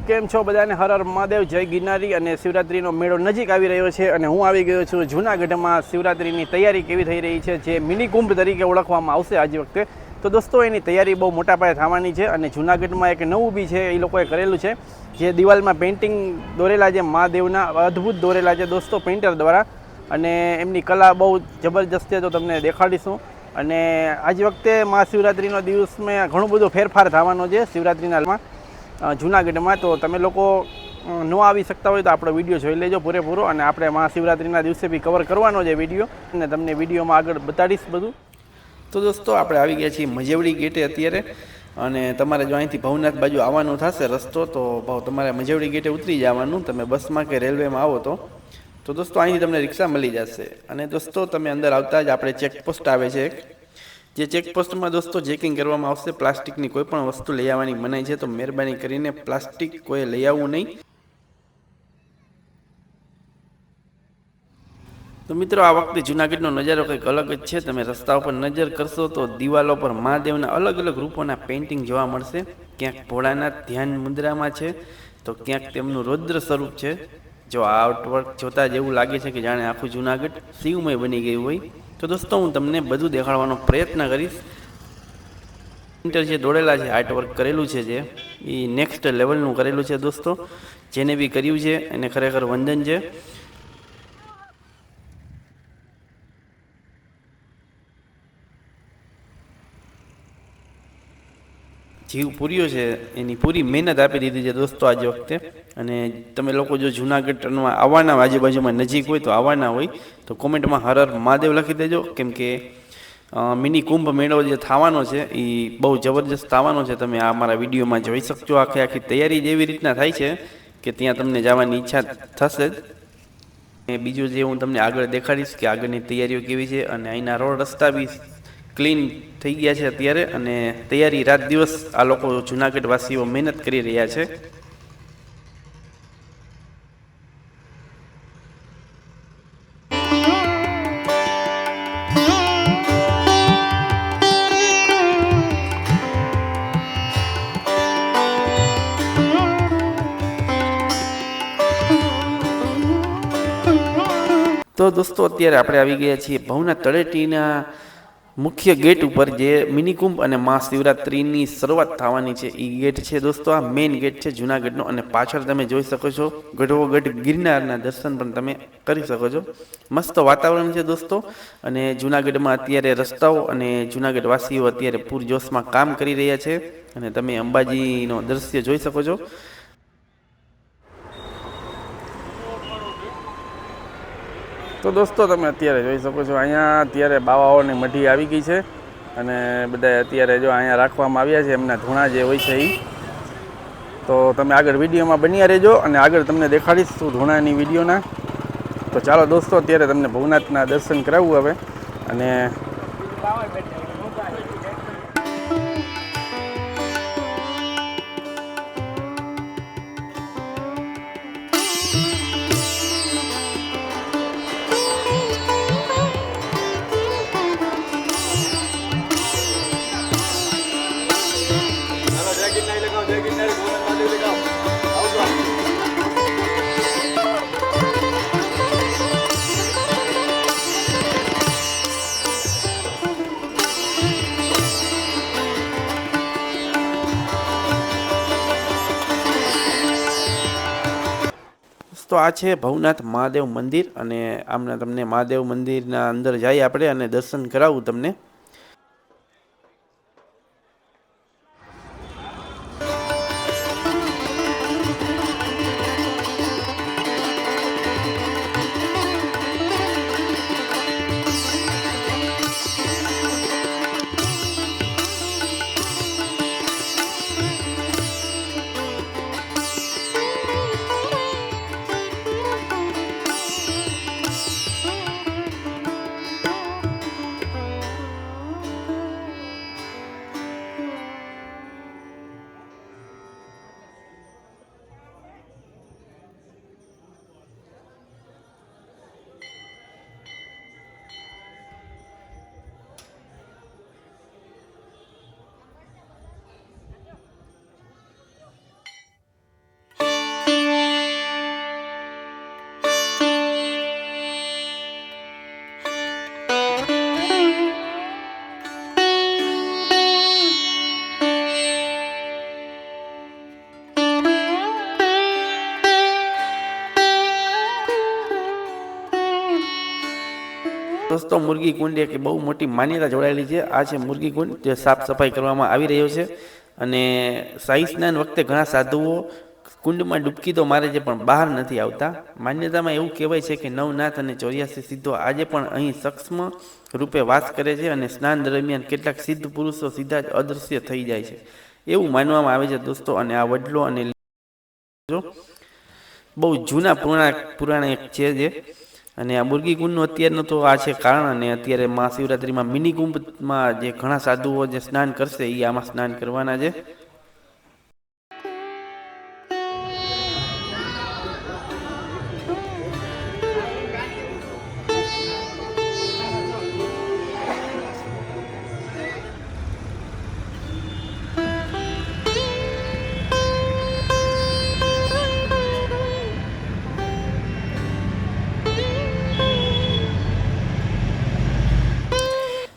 કેમ છો બધાને? હર હર મહાદેવ, જય ગિરનારી. અને શિવરાત્રીનો મેળો નજીક આવી રહ્યો છે અને હું આવી ગયો છું જૂનાગઢમાં. શિવરાત્રીની તૈયારી કેવી થઈ રહી છે, જે મિની કુંભ તરીકે ઓળખવામાં આવશે આજ વખતે. તો દોસ્તો એની તૈયારી બહુ મોટા પાયે થવાની છે અને જૂનાગઢમાં એક નવું બી છે, એ લોકોએ કરેલું છે, જે દિવાલમાં પેઇન્ટિંગ દોરેલા છે, મહાદેવના અદ્ભુત દોરેલા છે દોસ્તો, પેઇન્ટર દ્વારા. અને એમની કલા બહુ જબરજસ્ત છે, તો તમને દેખાડીશું. અને આજ વખતે મહાશિવરાત્રિનો દિવસમાં ઘણું બધો ફેરફાર થવાનો છે શિવરાત્રિના જૂનાગઢમાં. તો તમે લોકો ન આવી શકતા હોય તો આપણો વિડીયો જોઈ લેજો પૂરેપૂરો, અને આપણે મહાશિવરાત્રિના દિવસે બી કવર કરવાનો છે વિડીયો, અને તમને વિડીયોમાં આગળ બતાડીશ બધું. તો દોસ્તો આપણે આવી ગયા છીએ મજેવડી ગેટે અત્યારે, અને તમારે જો અહીંથી ભવનાથ બાજુ આવવાનું થશે રસ્તો, તો તમારે મજેવડી ગેટે ઉતરી જવાનું. તમે બસમાં કે રેલવેમાં આવો તો દોસ્તો અહીંથી તમને રિક્ષા મળી જશે. અને દોસ્તો તમે અંદર આવતા જ આપણે ચેકપોસ્ટ આવે છે એક, જે ચેકપોસ્ટમાં દોસ્તો ચેકિંગ કરવામાં આવશે. પ્લાસ્ટિકની કોઈ પણ વસ્તુ લઈ આવવાની મનાઈ છે, તો મહેરબાની કરીને પ્લાસ્ટિક કોઈ લઈ આવવું નહીં. તો મિત્રો, આ વખતે જૂનાગઢનો નજારો કંઈક અલગ જ છે. તમે રસ્તા ઉપર નજર કરશો તો દિવાલો પર મહાદેવના અલગ અલગ રૂપોના પેઇન્ટિંગ જોવા મળશે. ક્યાંક ભોળાનાથ ધ્યાન મુદ્રામાં છે, તો ક્યાંક તેમનું રૌદ્ર સ્વરૂપ છે. જો આ આર્ટવર્ક જોતા જ એવું લાગે છે કે જાણે આખું જૂનાગઢ શિવમય બની ગયું હોય. તો દોસ્તો હું તમને બધું દેખાડવાનો પ્રયત્ન કરીશ. પેઇન્ટર જે દોડેલા છે, આર્ટવર્ક કરેલું છે, જે એ નેક્સ્ટ લેવલનું કરેલું છે દોસ્તો. જેને બી કર્યું છે એને ખરેખર વંદન છે. જીવ પૂર્યો છે, એની પૂરી મહેનત આપી દીધી છે દોસ્તો આજ વખતે. અને તમે લોકો જો જૂનાગઢમાં આવવાના આજુબાજુમાં નજીક હોય તો આવવાના હોય તો કોમેન્ટમાં હર હર મહાદેવ લખી દેજો. કેમ કે મિની કુંભ મેળો જે થવાનો છે એ બહુ જબરજસ્ત થવાનો છે. તમે આ મારા વિડીયોમાં જોઈ શકજો. આખી તૈયારી જ એવી રીતના થાય છે કે ત્યાં તમને જવાની ઈચ્છા થશે જ. બીજું જે હું તમને આગળ દેખાડીશ કે આગળની તૈયારીઓ કેવી છે. અને અહીંના રોડ રસ્તા બી ક્લીન થઈ ગયા છે અત્યારે, અને તૈયારી રાત દિવસ આ લોકો જૂનાગઢ વાસીઓ મહેનત કરી રહ્યા છે. તો દોસ્તો અત્યારે આપણે આવી ગયા છીએ ભવનાથ તળેટીના મુખ્ય ગેટ ઉપર, જે મિની કુંભ અને મહાશિવરાત્રિની શરૂઆત થવાની છે એ ગેટ છે દોસ્તો. આ મેઇન ગેટ છે જૂનાગઢનો, અને પાછળ તમે જોઈ શકો છો ગઢોગઢ ગિરનારના દર્શન પણ તમે કરી શકો છો. મસ્ત વાતાવરણ છે દોસ્તો. અને જૂનાગઢમાં અત્યારે રસ્તાઓ અને જૂનાગઢ વાસીઓ અત્યારે પૂરજોશમાં કામ કરી રહ્યા છે, અને તમે અંબાજીનો દ્રશ્ય જોઈ શકો છો. તો દોસ્તો તમે અત્યારે જોઈ શકો છો, અહીંયા અત્યારે બાવાઓની મઢી આવી ગઈ છે, અને બધા અત્યારે જો અહીંયા રાખવામાં આવ્યા છે એમના ધૂણા જે હોય છે એ. તો તમે આગળ વિડીયોમાં બન્યા રહેજો, અને આગળ તમને દેખાડીશ શું ધૂણાની વિડીયોના. તો ચાલો દોસ્તો, અત્યારે તમને ભવનાથના દર્શન કરાવવું હવે. અને તો આ છે ભવનાથ મહાદેવ મંદિર, અને આમને તમને મહાદેવ મંદિરના અંદર જઈ આપણે અને દર્શન કરાવું તમને. दोस्तों मुर्गी कुंड एक बहु मोटी मान्यता जोड़ाયેલી છે। આ છે મુર્ગી કુંડ જે સાફ સફાઈ કરવામાં આવી રહ્યો છે અને શાહી સ્નાન વખતે ઘણા સાધુઓ કુંડમાં ડૂબકી તો મારે છે પણ બહાર નથી આવતા। માન્યતામાં એવું કહેવાય છે કે નવનાથ અને 84 સિદ્ધો આજે પણ અહીં સક્ષમ રૂપે વાસ કરે છે અને સ્નાન દરમિયાન કેટલાક સિદ્ધ પુરુષો સીધા જ અદૃશ્ય થઈ જાય છે એવું માનવામાં આવે છે દોસ્તો। અને આ વડલો અને બહુ જૂના પુરાણ એક છે જે અને આ મુર્ગી કુંડનું અત્યારનું તો આ છે કારણ। અને અત્યારે મહાશિવરાત્રિમાં મિની કુંભમાં જે ઘણા સાધુઓ જે સ્નાન કરશે એ આમાં સ્નાન કરવાના છે।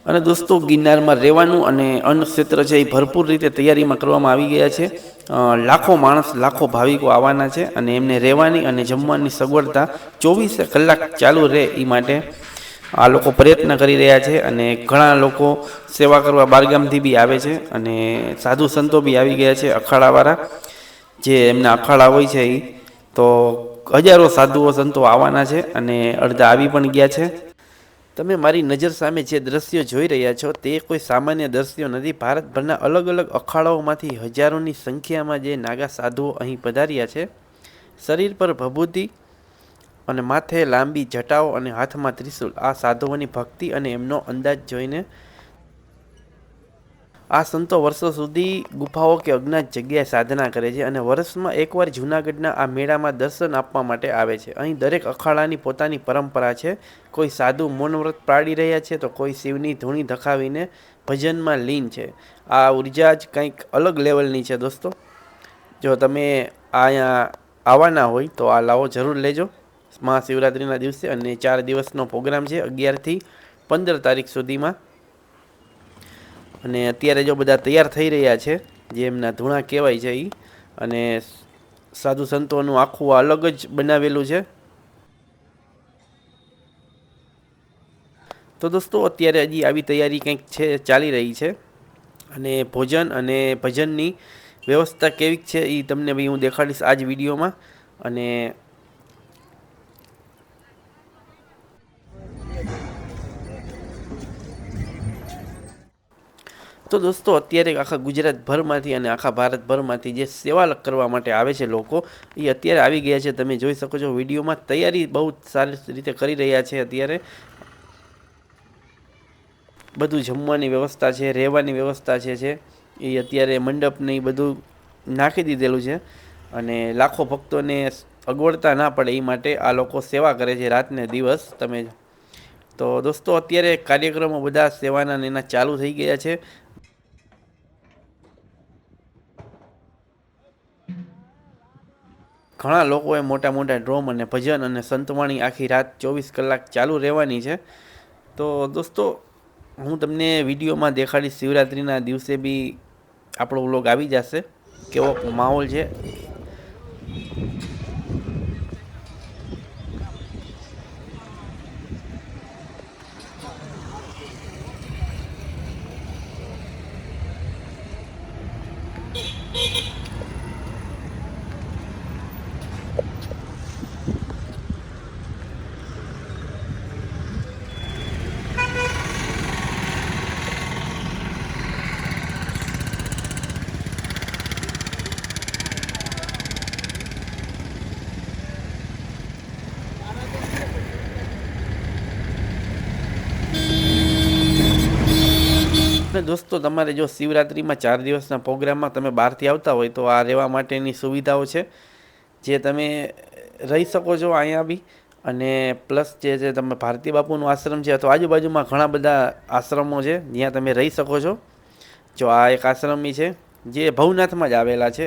અને દોસ્તો ગિરનારમાં રહેવાનું અને અન્ન ક્ષેત્ર છે એ ભરપૂર રીતે તૈયારીમાં કરવામાં આવી ગયા છે। લાખો માણસ લાખો ભાવિકો આવવાના છે અને એમને રહેવાની અને જમવાની સગવડતા 24 કલાક ચાલુ રહે એ માટે આ લોકો પ્રયત્ન કરી રહ્યા છે। અને ઘણા લોકો સેવા કરવા બારગામથી બી આવે છે અને સાધુ સંતો બી આવી ગયા છે અખાડાવાળા જે એમના અખાડા હોય છે એ તો હજારો સાધુઓ સંતો આવવાના છે અને અડધા આવી પણ ગયા છે। તમે મારી નજર સામે જે દ્રશ્યો જોઈ રહ્યા છો તે કોઈ સામાન્ય દ્રશ્યો નથી। ભારતભરના અલગ અલગ અખાડાઓમાંથી હજારોની સંખ્યામાં જે નાગા સાધુઓ અહીં પધાર્યા છે। શરીર પર ભભૂતિ અને માથે લાંબી જટાઓ અને હાથમાં ત્રિશૂલ। આ સાધુઓની ભક્તિ અને એમનો અંદાજ જોઈને આ સંતો વર્ષો સુધી ગુફાઓ કે અજ્ઞાત જગ્યાએ સાધના કરે છે અને વર્ષમાં એકવાર જૂનાગઢના આ મેળામાં દર્શન આપવા માટે આવે છે। અહીં દરેક અખાડાની પોતાની પરંપરા છે। કોઈ સાધુ મૌનવ્રત પાળી રહ્યા છે તો કોઈ શિવની ધૂણી ધખાવીને ભજનમાં લીન છે। આ ઉર્જા જ કંઈક અલગ લેવલની છે દોસ્તો। જો તમે અહીંયા આવવાના હોય તો આ લાવો જરૂર લેજો મહાશિવરાત્રિના દિવસે। અને 4 દિવસનો પ્રોગ્રામ છે 11 થી 15 તારીખ સુધીમાં। અને અત્યારે જો બધા તૈયાર થઈ રહ્યા છે જે એમના ધૂણા કહેવાય છે એ અને સાધુ સંતોનું આખું અલગ જ બનાવેલું છે। તો દોસ્તો અત્યારે હજી આવી તૈયારી કંઈક છે ચાલી રહી છે અને ભોજન અને ભજનની વ્યવસ્થા કેવી છે એ તમને બી હું દેખાડીશ આ જ વિડીયોમાં। અને તો દોસ્તો અત્યારે આખા ગુજરાતભરમાંથી અને આખા ભારતભરમાંથી જે સેવા કરવા માટે આવે છે લોકો એ અત્યારે આવી ગયા છે। તમે જોઈ શકો છો વિડીયોમાં તૈયારી બહુ સારી રીતે કરી રહ્યા છે। અત્યારે બધું જમવાની વ્યવસ્થા છે રહેવાની વ્યવસ્થા છે એ અત્યારે મંડપને એ બધું નાખી દીધેલું છે અને લાખો ભક્તોને અગવડતા ના પડે એ માટે આ લોકો સેવા કરે છે રાત ને દિવસ। તમે તો દોસ્તો અત્યારે કાર્યક્રમો બધા સેવાના એના ચાલુ થઈ ગયા છે। ઘણા લોકોએ મોટા મોટા ડ્રોમ અને ભજન અને સંતવાણી આખી રાત 24 કલાક ચાલુ રહેવાની છે। તો દોસ્તો હું તમને વિડીયોમાં દેખાડીશ શિવરાત્રિના દિવસે બી આપણો વ્લોગ આવી જશે કેવો માહોલ છે। ને દોસ્તો તમારે જો શિવરાત્રિમાં 4 દિવસના પ્રોગ્રામમાં તમે બહારથી આવતા હોય તો આ રહેવા માટેની સુવિધાઓ છે જે તમે રહી શકો છો અહીંયા બી। અને પ્લસ જે છે તમે ભારતી બાપુનું આશ્રમ છે અથવા આજુબાજુમાં ઘણા બધા આશ્રમો છે જ્યાં તમે રહી શકો છો। જો આ એક આશ્રમ છે જે ભવનાથમાં જ આવેલા છે।